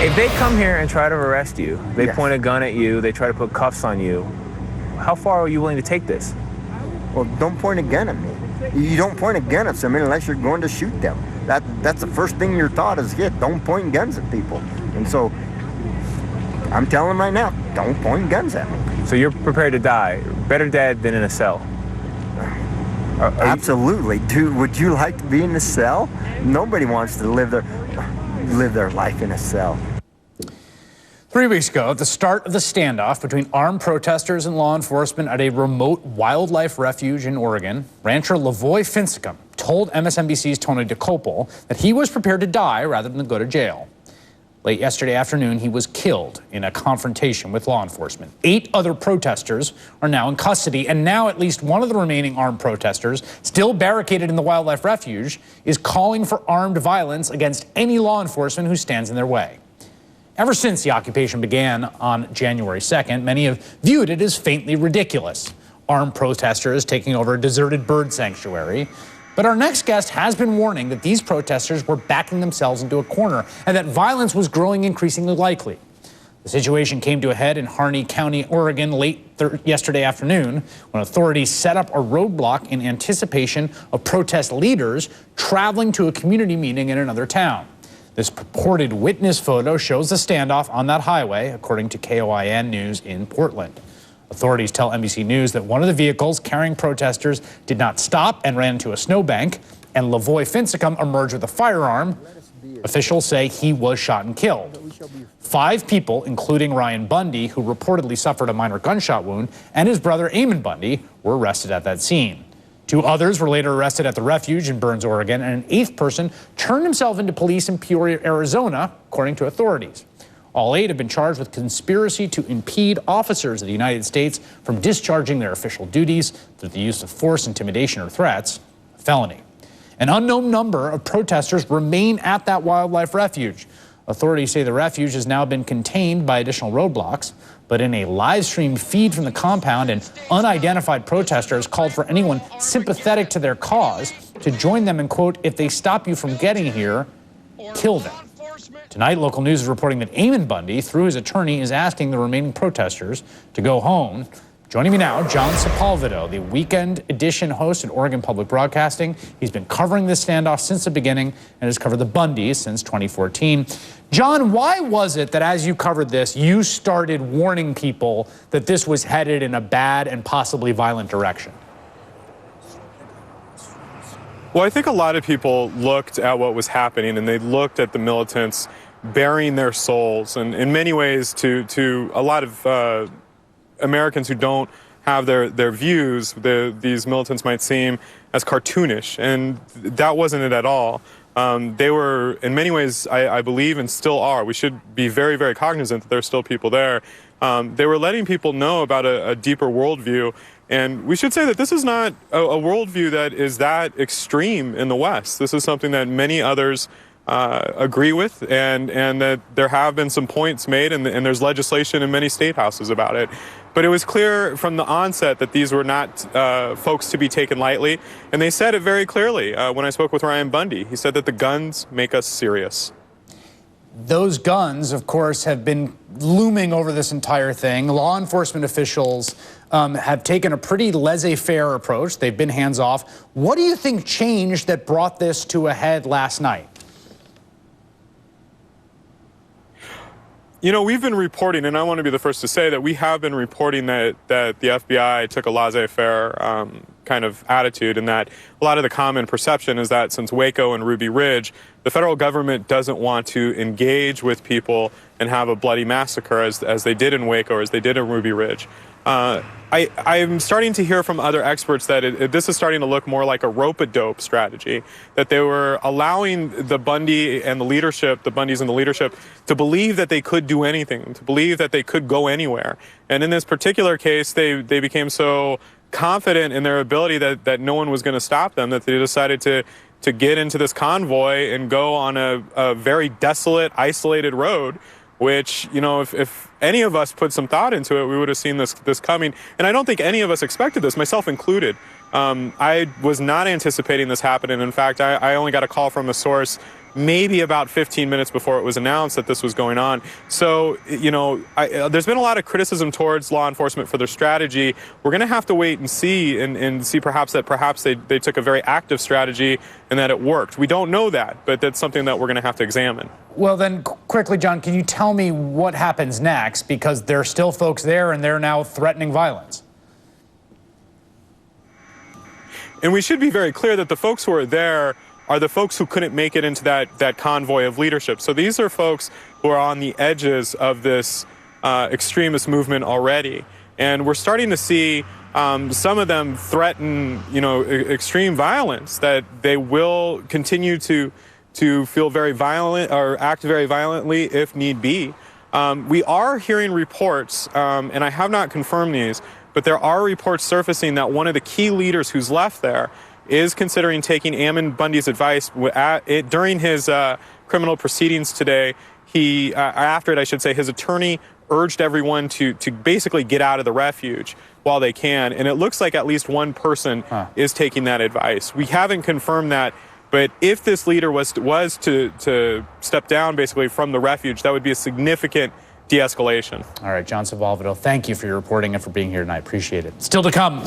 If they come here and try to arrest you, they Yes. point a gun at you, they try to put cuffs on you, how far are you willing to take this? Well, don't point a gun at me. You don't point a gun at somebody unless you're going to shoot them. That's the first thing you're taught as a kid. Don't point guns at people. And so I'm telling them right now, don't point guns at me. So you're prepared to die, better dead than in a cell? Absolutely. Dude, would you like to be in a cell? Nobody wants to live their life in a cell. 3 weeks ago, at the start of the standoff between armed protesters and law enforcement at a remote wildlife refuge in Oregon, rancher Lavoy Finsicum told MSNBC's Tony DeCopel that he was prepared to die rather than go to jail. Late yesterday afternoon, he was killed in a confrontation with law enforcement. 8 other protesters are now in custody, and now at least one of the remaining armed protesters, still barricaded in the wildlife refuge, is calling for armed violence against any law enforcement who stands in their way. Ever since the occupation began on January 2nd, many have viewed it as faintly ridiculous. Armed protesters taking over a deserted bird sanctuary. But our next guest has been warning that these protesters were backing themselves into a corner and that violence was growing increasingly likely. The situation came to a head in Harney County, Oregon, late yesterday afternoon when authorities set up a roadblock in anticipation of protest leaders traveling to a community meeting in another town. This purported witness photo shows the standoff on that highway, according to KOIN News in Portland. Authorities tell NBC News that one of the vehicles carrying protesters did not stop and ran into a snowbank, and Lavoy Finsicum emerged with a firearm. Officials say he was shot and killed. 5 people, including Ryan Bundy, who reportedly suffered a minor gunshot wound, and his brother Ammon Bundy, were arrested at that scene. 2 others were later arrested at the refuge in Burns, Oregon, and an 8th person turned himself into police in Peoria, Arizona, according to authorities. All 8 have been charged with conspiracy to impede officers of the United States from discharging their official duties through the use of force, intimidation, or threats, a felony. An unknown number of protesters remain at that wildlife refuge. Authorities say the refuge has now been contained by additional roadblocks, but in a live stream feed from the compound, an unidentified protesters called for anyone sympathetic to their cause to join them and, quote, if they stop you from getting here, kill them. Tonight, local news is reporting that Ammon Bundy, through his attorney, is asking the remaining protesters to go home. Joining me now, John Sepulvedo, the weekend edition host at Oregon Public Broadcasting. He's been covering this standoff since the beginning and has covered the Bundys since 2014. John, why was it that as you covered this, you started warning people that this was headed in a bad and possibly violent direction? Well, I think a lot of people looked at what was happening and they looked at the militants bearing their souls. And in many ways, to a lot of Americans who don't have their views, these militants might seem as cartoonish. And that wasn't it at all. They were, in many ways, I believe, and still are. We should be very, very cognizant that there's still people there. They were letting people know about a deeper worldview. And we should say that this is not a worldview that is that extreme in the West. This is something that many others agree with, and that there have been some points made, and there's legislation in many state houses about it. But it was clear from the onset that these were not folks to be taken lightly, and they said it very clearly. When I spoke with Ryan Bundy, he said that the guns make us serious. Those guns, of course, have been looming over this entire thing. Law enforcement officials have taken a pretty laissez-faire approach. They've been hands-off. What do you think changed that brought this to a head last night? You know, we've been reporting, and I want to be the first to say that we have been reporting that the FBI took a laissez-faire kind of attitude, and that a lot of the common perception is that since Waco and Ruby Ridge, the federal government doesn't want to engage with people and have a bloody massacre as they did in Waco or as they did in Ruby Ridge. I'm starting to hear from other experts that this is starting to look more like a rope-a-dope strategy, that they were allowing the Bundy and the leadership, the Bundys and the leadership, to believe that they could do anything, to believe that they could go anywhere. And in this particular case, they became so confident in their ability that no one was going to stop them, that they decided to get into this convoy and go on a very desolate, isolated road, which, you know, if any of us put some thought into it, we would have seen this coming. And I don't think any of us expected this, myself included. I was not anticipating this happening. In fact, I only got a call from a source maybe about 15 minutes before it was announced that this was going on. So, you know, there's been a lot of criticism towards law enforcement for their strategy. We're going to have to wait and see perhaps they took a very active strategy and that it worked. We don't know that, but that's something that we're going to have to examine. Well, then quickly, John, can you tell me what happens next? Because there are still folks there and they're now threatening violence. And we should be very clear that the folks who are there are the folks who couldn't make it into that convoy of leadership. So these are folks who are on the edges of this extremist movement already. And we're starting to see some of them threaten, you know, extreme violence, that they will continue to feel very violent or act very violently if need be. We are hearing reports, and I have not confirmed these, but there are reports surfacing that one of the key leaders who's left there is considering taking Ammon Bundy's advice during his criminal proceedings today. After it, I should say, his attorney urged everyone to basically get out of the refuge while they can. And it looks like at least one person is taking that advice. We haven't confirmed that, but if this leader was to step down basically from the refuge, that would be a significant de-escalation. All right, John Savolvedo, thank you for your reporting and for being here tonight. Appreciate it. Still to come.